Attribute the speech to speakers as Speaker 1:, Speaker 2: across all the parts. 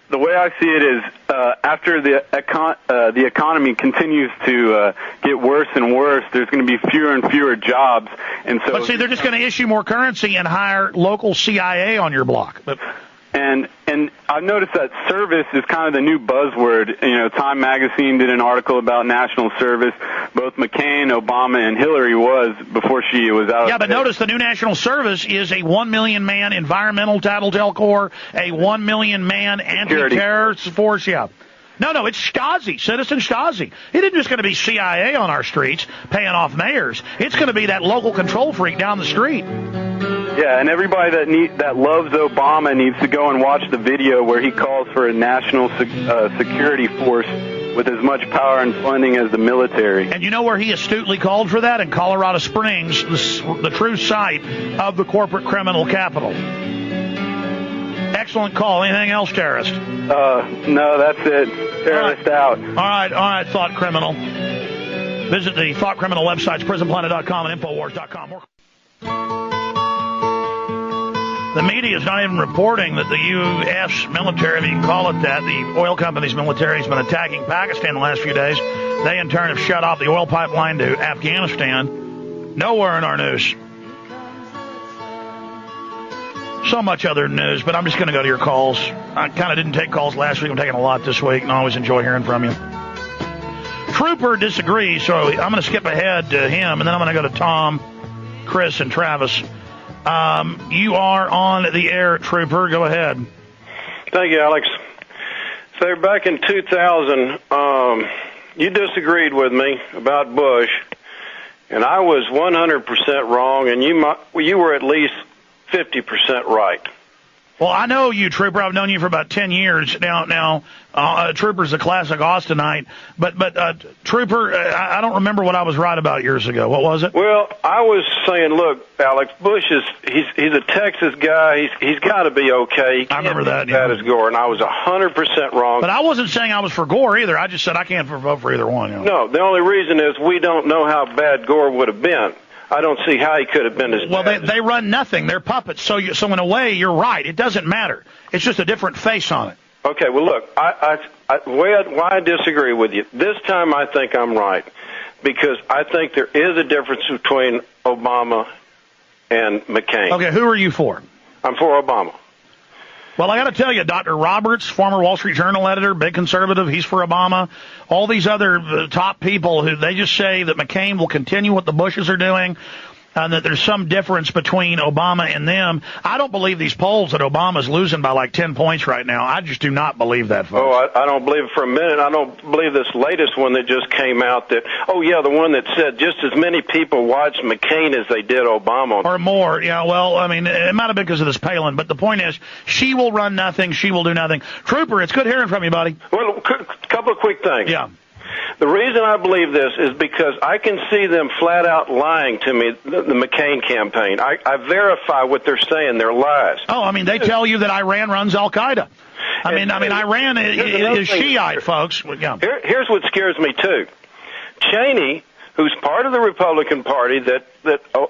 Speaker 1: The way I see it is after the economy continues to get worse and worse, there's going to be fewer and fewer jobs. And so,
Speaker 2: but see, they're just going to issue more currency and hire local CIA on your block.
Speaker 1: And I've noticed that service is kind of the new buzzword. You know, Time Magazine did an article about national service. Both McCain, Obama, and Hillary was before she was out.
Speaker 2: Yeah, but notice the new national service is a 1 million man environmental tattletale corps, a 1 million man anti-terror force. Yeah. No, it's Stasi, citizen Stasi. It isn't just going to be CIA on our streets paying off mayors. It's going to be that local control freak down the street.
Speaker 1: Yeah, and everybody that loves Obama needs to go and watch the video where he calls for a national security force with as much power and funding as the military.
Speaker 2: And you know where he astutely called for that? In Colorado Springs, the true site of the corporate criminal capital. Excellent call. Anything else, terrorist?
Speaker 1: No, that's it. Terrorist out.
Speaker 2: All right, thought criminal. Visit the thought criminal websites, prisonplanet.com and infowars.com. The media is not even reporting that the U.S. military, if you can call it that, the oil company's military has been attacking Pakistan the last few days. They, in turn, have shut off the oil pipeline to Afghanistan. Nowhere in our news. So much other news, but I'm just going to go to your calls. I kind of didn't take calls last week. I'm taking a lot this week, and I always enjoy hearing from you. Trooper disagrees, so I'm going to skip ahead to him, and then I'm going to go to Tom, Chris, and Travis. You are on the air, Trooper. Go ahead.
Speaker 3: Thank you, Alex. So back in 2000, you disagreed with me about Bush, and I was 100% wrong, and you were at least 50% right.
Speaker 2: Well, I know you, Trooper. I've known you for about 10 years now. Trooper's a classic Austinite, but Trooper, I don't remember what I was right about years ago. What was it?
Speaker 3: Well, I was saying, look, Alex, Bush he's a Texas guy. He's got to be okay.
Speaker 2: I remember that.
Speaker 3: That is Gore, and I was 100% wrong.
Speaker 2: But I wasn't saying I was for Gore either. I just said I can't vote for either one. You know?
Speaker 3: No, the only reason is we don't know how bad Gore would have been. I don't see how he could have been as
Speaker 2: well.
Speaker 3: bad.
Speaker 2: They run nothing. They're puppets. So in a way, you're right. It doesn't matter. It's just a different face on it.
Speaker 3: Okay. Well, look, why I disagree with you this time. I think I'm right because I think there is a difference between Obama and McCain.
Speaker 2: Okay. Who are you for?
Speaker 3: I'm for Obama.
Speaker 2: Well, I got to tell you, Dr. Roberts, former Wall Street Journal editor, big conservative, he's for Obama. All these other top people who they just say that McCain will continue what the Bushes are doing, and that there's some difference between Obama and them. I don't believe these polls that Obama's losing by like 10 points right now. I just do not believe that, folks.
Speaker 3: Oh, I don't believe it for a minute. I don't believe this latest one that just came out that, the one that said just as many people watched McCain as they did Obama.
Speaker 2: Or more. Yeah, well, I mean, it might have been because of this Palin, but the point is, she will run nothing, she will do nothing. Trooper, it's good hearing from you, buddy.
Speaker 3: Well, a couple of quick things.
Speaker 2: Yeah.
Speaker 3: The reason I believe this is because I can see them flat out lying to me, the McCain campaign. I verify what they're saying. They're lies.
Speaker 2: Oh, I mean, they tell you that Iran runs Al-Qaeda. I mean, Iran is Shiite, folks. Yeah.
Speaker 3: Here's what scares me, too. Cheney, who's part of the Republican Party that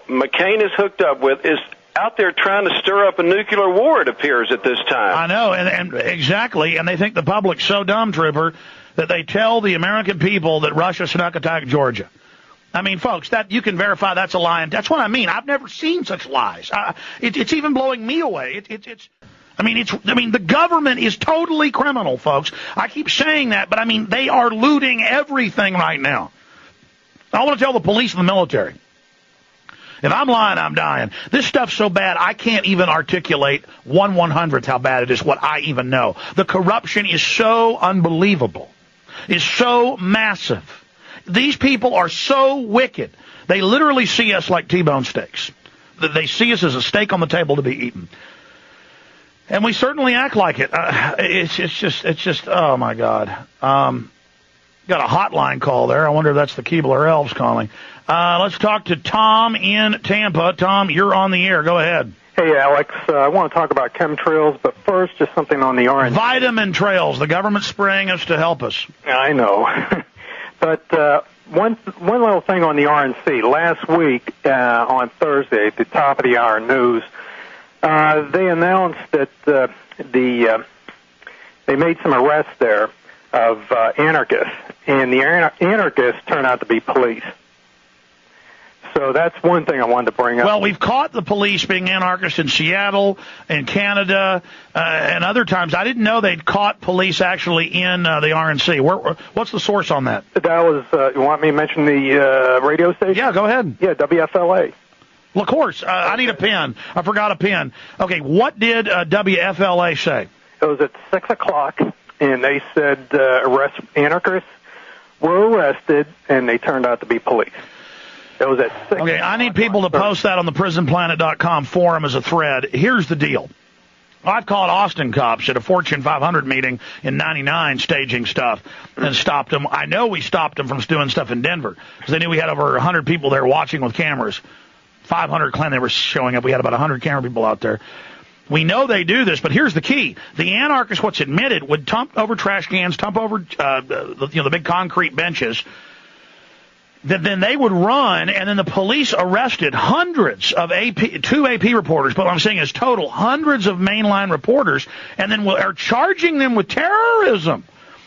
Speaker 3: McCain is hooked up with, is out there trying to stir up a nuclear war, it appears, at this time.
Speaker 2: I know, and exactly, and they think the public's so dumb, Trooper, that they tell the American people that Russia snuck attack Georgia. I mean, folks, that you can verify that's a lie, and that's what I mean. I've never seen such lies. It's even blowing me away. The government is totally criminal, folks. I keep saying that, but I mean, they are looting everything right now. I want to tell the police and the military. If I'm lying, I'm dying. This stuff's so bad, I can't even articulate 1/100th how bad it is, what I even know. The corruption is so unbelievable. Is so massive. These people are so wicked. They literally see us like T-bone steaks. They see us as a steak on the table to be eaten. And we certainly act like it. It's just, oh my God. Got a hotline call there. I wonder if that's the Keebler Elves calling. Let's talk to Tom in Tampa. Tom, you're on the air. Go ahead.
Speaker 4: Hey, Alex. I want to talk about chemtrails, but first, just something on the RNC.
Speaker 2: Vitamin trails. The government's spraying us to help us.
Speaker 4: I know. But one little thing on the RNC. Last week, on Thursday, at the top of the hour news, they announced that the they made some arrests there of anarchists, and the anarchists turned out to be police. So that's one thing I wanted to bring up.
Speaker 2: Well, we've caught the police being anarchists in Seattle, in Canada, and other times. I didn't know they'd caught police actually in the RNC. What's the source on that?
Speaker 4: That was, you want me to mention the radio station?
Speaker 2: Yeah, go ahead.
Speaker 4: Yeah, WFLA.
Speaker 2: Well, of course. I need a pen. I forgot a pen. Okay, what did WFLA say?
Speaker 4: It was at 6 o'clock, and they said anarchists were arrested, and they turned out to be police. It was at 6.
Speaker 2: Okay, I need people to post that on the PrisonPlanet.com forum as a thread. Here's the deal. I've caught Austin cops at a Fortune 500 meeting in '99 staging stuff and stopped them. I know we stopped them from doing stuff in Denver because they knew we had over 100 people there watching with cameras. 500 claim they were showing up. We had about 100 camera people out there. We know they do this, but here's the key. The anarchists, what's admitted, would dump over trash cans, dump over the big concrete benches. Then they would run, and then the police arrested hundreds of two AP reporters, but what I'm saying is total, hundreds of mainline reporters, and then are charging them with terrorism.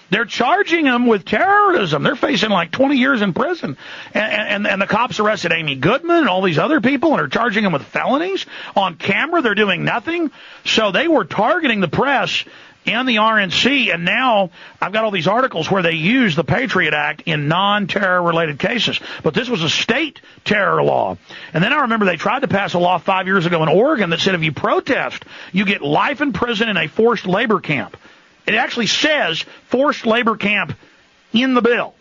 Speaker 2: They're charging them with terrorism. They're facing like 20 years in prison. And the cops arrested Amy Goodman and all these other people and are charging them with felonies. On camera, they're doing nothing. So they were targeting the press and the RNC, and now I've got all these articles where they use the Patriot Act in non-terror related cases. But this was a state terror law. And then I remember they tried to pass a law 5 years ago in Oregon that said if you protest, you get life in prison in a forced labor camp. It actually says forced labor camp in the bill.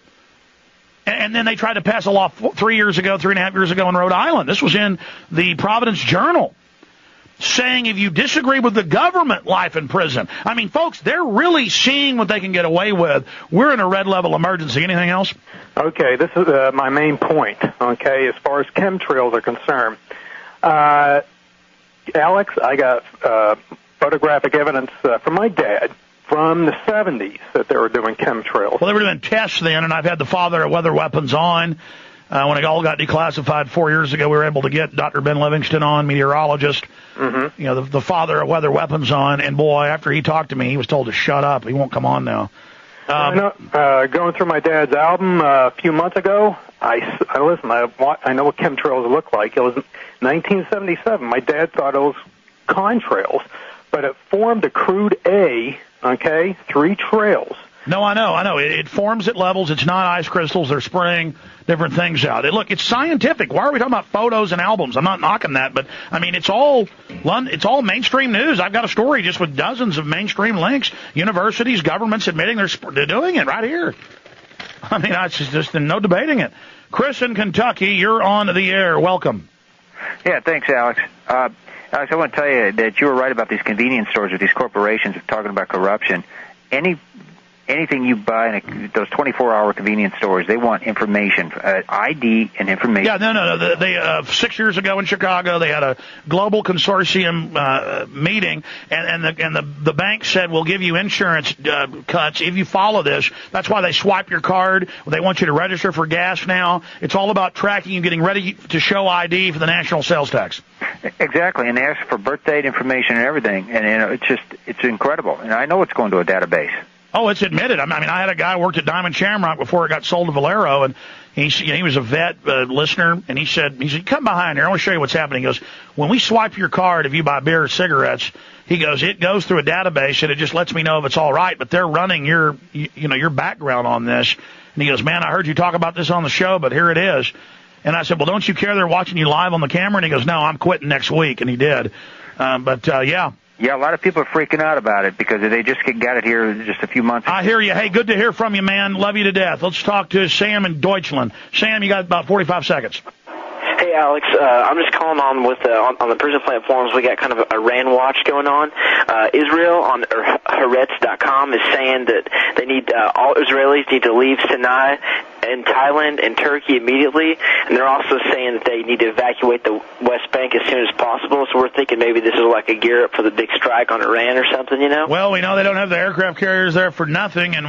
Speaker 2: And then they tried to pass a law 3 years ago, 3.5 years ago in Rhode Island. This was in the Providence Journal, saying if you disagree with the government, life in prison. I mean, folks, they're really seeing what they can get away with. We're in a red level emergency. Anything else?
Speaker 4: Okay, this is my main point, okay, as far as chemtrails are concerned. Alex, I got photographic evidence from my dad from the 70s that they were doing chemtrails.
Speaker 2: Well, they were doing tests then, and I've had the father of weather weapons on. When it all got declassified 4 years ago, we were able to get Dr. Ben Livingston on, meteorologist, the father of weather weapons on, and boy, after he talked to me, he was told to shut up. He won't come on now.
Speaker 4: Going through my dad's album a few months ago, I listened. I know what chemtrails look like. It was 1977. My dad thought it was contrails, but it formed a crude A, okay, 3 trails.
Speaker 2: No, I know. It forms at levels. It's not ice crystals. They're spraying different things out. Look, it's scientific. Why are we talking about photos and albums? I'm not knocking that, but, I mean, it's all mainstream news. I've got a story just with dozens of mainstream links, universities, governments admitting they're doing it right here. I mean, it's just no debating it. Chris in Kentucky, you're on the air. Welcome.
Speaker 5: Yeah, thanks, Alex. Alex, I want to tell you that you were right about these convenience stores with these corporations talking about corruption. Anything you buy in those 24-hour convenience stores, they want information, ID and information.
Speaker 2: Yeah, no. They 6 years ago in Chicago, they had a global consortium meeting, and the bank said, we'll give you insurance cuts if you follow this. That's why they swipe your card. They want you to register for gas now. It's all about tracking you, getting ready to show ID for the national sales tax.
Speaker 5: Exactly, and they ask for birth date information and everything, and it's incredible. And I know it's going to a database.
Speaker 2: Oh, it's admitted. I mean, I had a guy who worked at Diamond Shamrock before it got sold to Valero, and he was a vet listener, and he said, come behind here. I want to show you what's happening. He goes, when we swipe your card, if you buy beer or cigarettes, he goes, it goes through a database, and it just lets me know if it's all right, but they're running your background on this. And he goes, man, I heard you talk about this on the show, but here it is. And I said, well, don't you care they're watching you live on the camera? And he goes, no, I'm quitting next week, and he did. Yeah.
Speaker 5: Yeah, a lot of people are freaking out about it because they just got it here just a few months ago.
Speaker 2: I hear you. Hey, good to hear from you, man. Love you to death. Let's talk to Sam in Deutschland. Sam, you got about 45 seconds.
Speaker 6: Hey, Alex. I'm just calling on on the Prison Planet forums. We got kind of a Iran watch going on. Israel on Haaretz.com is saying that they need all Israelis need to leave Sinai and Thailand and Turkey immediately, and they're also saying that they need to evacuate the West Bank as soon as possible. So we're thinking maybe this is like a gear up for the big strike on Iran or something, you know?
Speaker 2: Well, we know they don't have the aircraft carriers there for nothing, and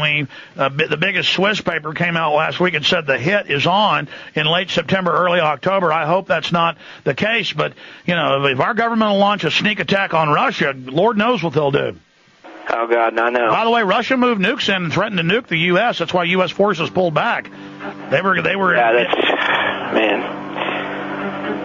Speaker 2: the biggest Swiss paper came out last week and said the hit is on in late September, early October. I hope that's not the case, but, if our government will launch a sneak attack on Russia, Lord knows what they'll do.
Speaker 6: Oh, God, no, I know.
Speaker 2: By the way, Russia moved nukes in and threatened to nuke the U.S. That's why U.S. forces pulled back. They were.
Speaker 6: Yeah, that's, man.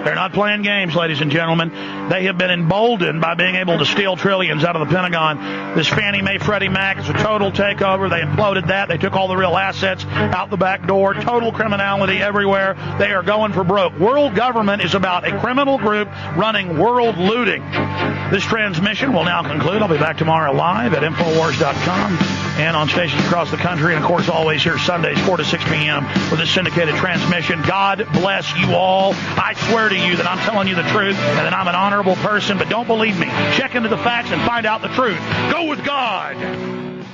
Speaker 2: They're not playing games, ladies and gentlemen. They have been emboldened by being able to steal trillions out of the Pentagon. This Fannie Mae, Freddie Mac is a total takeover. They imploded that. They took all the real assets out the back door. Total criminality everywhere. They are going for broke. World government is about a criminal group running world looting. This transmission will now conclude. I'll be back tomorrow live at Infowars.com and on stations across the country. And, of course, always here Sundays, 4 to 6 p.m. with this syndicated transmission. God bless you all. I swear to you that I'm telling you the truth and that I'm an honorable person, but don't believe me. Check into the facts and find out the truth. Go with God.